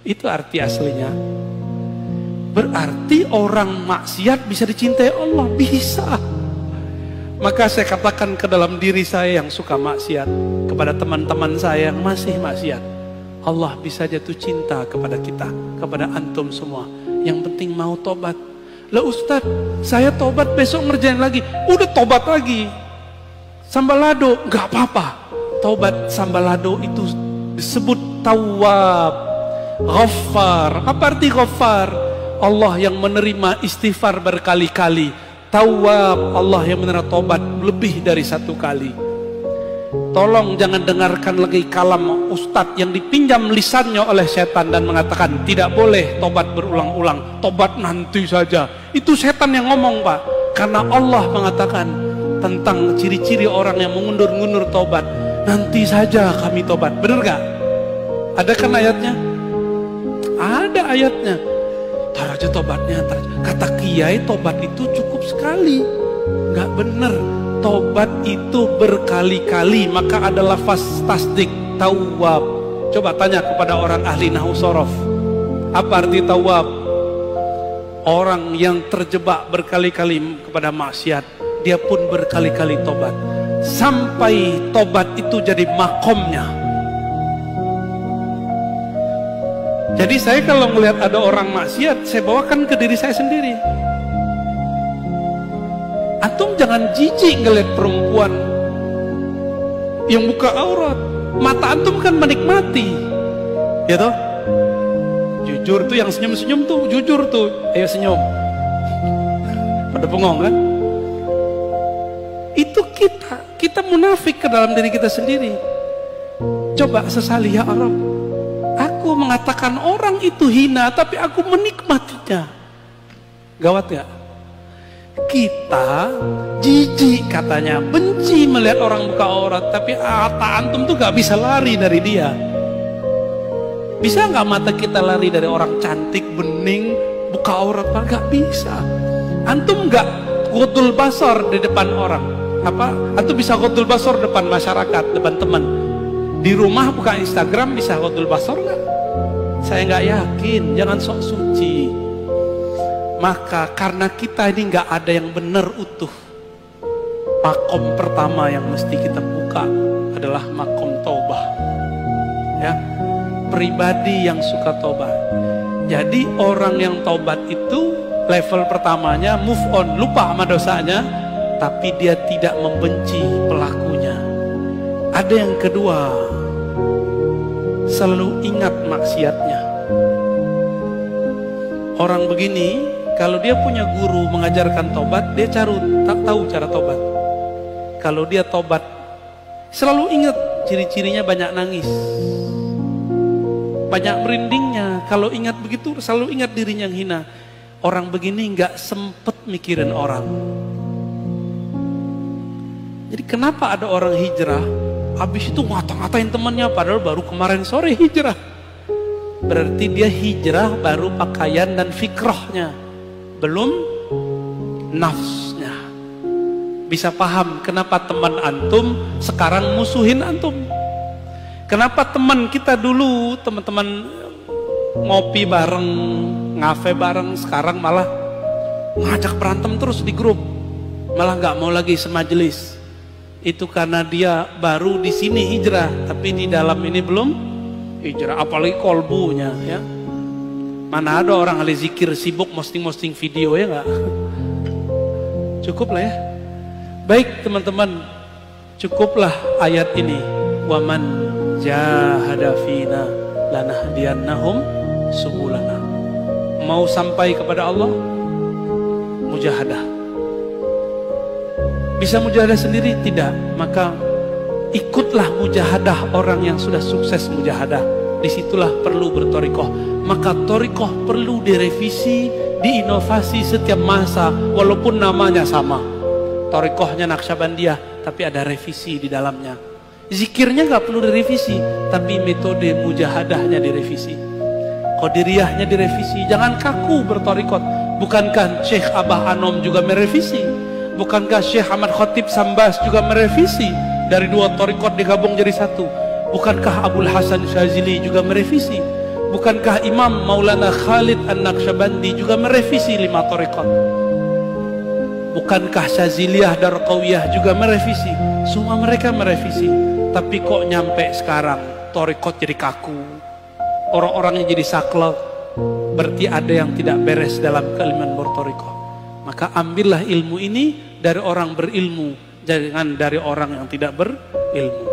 Itu arti aslinya. Berarti orang maksiat bisa dicintai Allah, bisa. Maka saya katakan ke dalam diri saya yang suka maksiat, kepada teman-teman saya yang masih maksiat, Allah bisa jatuh cinta kepada kita, kepada antum semua. Yang penting mau tobat. Lah Ustadz, saya tobat besok ngerjain lagi. Udah tobat lagi. Sambalado, gak apa-apa. Tobat sambalado itu disebut tawab, ghaffar. Apa arti ghaffar? Allah yang menerima istighfar berkali-kali. Tawab, Allah yang menerima tobat lebih dari 1 kali. Tolong jangan dengarkan lagi kalam ustadz yang dipinjam lisannya oleh setan dan mengatakan tidak boleh tobat berulang-ulang, tobat nanti saja. Itu setan yang ngomong, Pak. Karena Allah mengatakan tentang ciri-ciri orang yang mengundur-undur tobat, nanti saja kami tobat. Benar gak? Ada kan ayatnya? Ada ayatnya. Tar aja tobatnya, tar. Kata kiai tobat itu cukup sekali. Nggak bener. Tobat itu berkali-kali. Maka ada lafaz tasdik, tawab. Coba tanya kepada orang ahli nahwu sorof, apa arti tawab? Orang yang terjebak berkali-kali kepada maksiat, dia pun berkali-kali tobat. Sampai tobat itu jadi makomnya. Jadi saya kalau melihat ada orang maksiat, saya bawakan ke diri saya sendiri. Antum jangan jijik ngelihat perempuan yang buka aurat. Mata antum kan menikmati, ya toh? Jujur tuh yang senyum-senyum tuh, jujur tuh. Ayo senyum. Pada bengong kan? Itu kita munafik ke dalam diri kita sendiri. Coba sesali ya Allah. Aku mengatakan orang itu hina, tapi aku menikmatinya. Gawat gak? Kita jijik katanya, benci melihat orang buka aurat, tapi mata antum tuh gak bisa lari dari dia. Bisa gak mata kita lari dari orang cantik, bening, buka aurat? Gak bisa. Antum gak ghuddul basar di depan orang. Apa? Antum bisa ghuddul basar depan masyarakat, depan teman. Di rumah buka Instagram bisa ghuddul basar gak? Saya nggak yakin, jangan sok suci. Maka karena kita ini nggak ada yang benar utuh, makom pertama yang mesti kita buka adalah makom taubah. Ya, pribadi yang suka tobat. Jadi orang yang tobat itu level pertamanya move on, lupa sama dosanya, tapi dia tidak membenci pelakunya. Ada yang kedua, selalu ingat maksiatnya. Orang begini, kalau dia punya guru mengajarkan tobat, dia tahu cara tobat. Kalau dia tobat, selalu ingat ciri-cirinya, banyak nangis, banyak merindingnya. Kalau ingat begitu, selalu ingat dirinya yang hina. Orang begini nggak sempet mikirin orang. Jadi kenapa ada orang hijrah, habis itu ngata-ngatain temannya, padahal baru kemarin sore hijrah. Berarti dia hijrah baru pakaian dan fikrahnya, belum nafsnya. Bisa paham kenapa teman antum sekarang musuhin antum. Kenapa teman kita dulu, teman-teman ngopi bareng, ngafe bareng, sekarang malah ngajak berantem terus di grup, malah nggak mau lagi semajelis. Itu karena dia baru di sini hijrah, tapi di dalam ini belum hijrah. Apalagi kolbunya, ya. Mana ada orang ahli zikir sibuk posting video, ya nggak? Cukup lah ya. Baik teman-teman, cukuplah ayat ini. Waman jahada fina lanahdiyannahum subulana. Mau sampai kepada Allah, mujahadah. Bisa mujahadah sendiri? Tidak. Maka ikutlah mujahadah orang yang sudah sukses mujahadah. Disitulah perlu bertorikoh. Maka torikoh perlu direvisi, diinovasi setiap masa, walaupun namanya sama. Torikohnya Naqsyabandiyah, tapi ada revisi di dalamnya. Zikirnya nggak perlu direvisi, tapi metode mujahadahnya direvisi. Qadiriyahnya direvisi. Jangan kaku bertorikot. Bukankah Syekh Abah Anom juga merevisi? Bukankah Syekh Ahmad Khatib Sambas juga merevisi? Dari 2 torikot digabung jadi 1. Bukankah Abul Hasan Syazili juga merevisi? Bukankah Imam Maulana Khalid An-Naqsyabandi juga merevisi 5 thariqat? Bukankah Syaziliyah Darqawiyah juga merevisi? Semua mereka merevisi. Tapi kok nyampe sekarang thariqat jadi kaku, orang-orangnya jadi saklek? Berarti ada yang tidak beres dalam kalimat berthariqah. Maka ambillah ilmu ini dari orang berilmu, jangan dari orang yang tidak berilmu.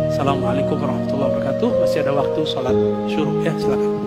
Wassalamualaikum warahmatullahi wabarakatuh. Masih ada waktu sholat syuruk ya, silakan.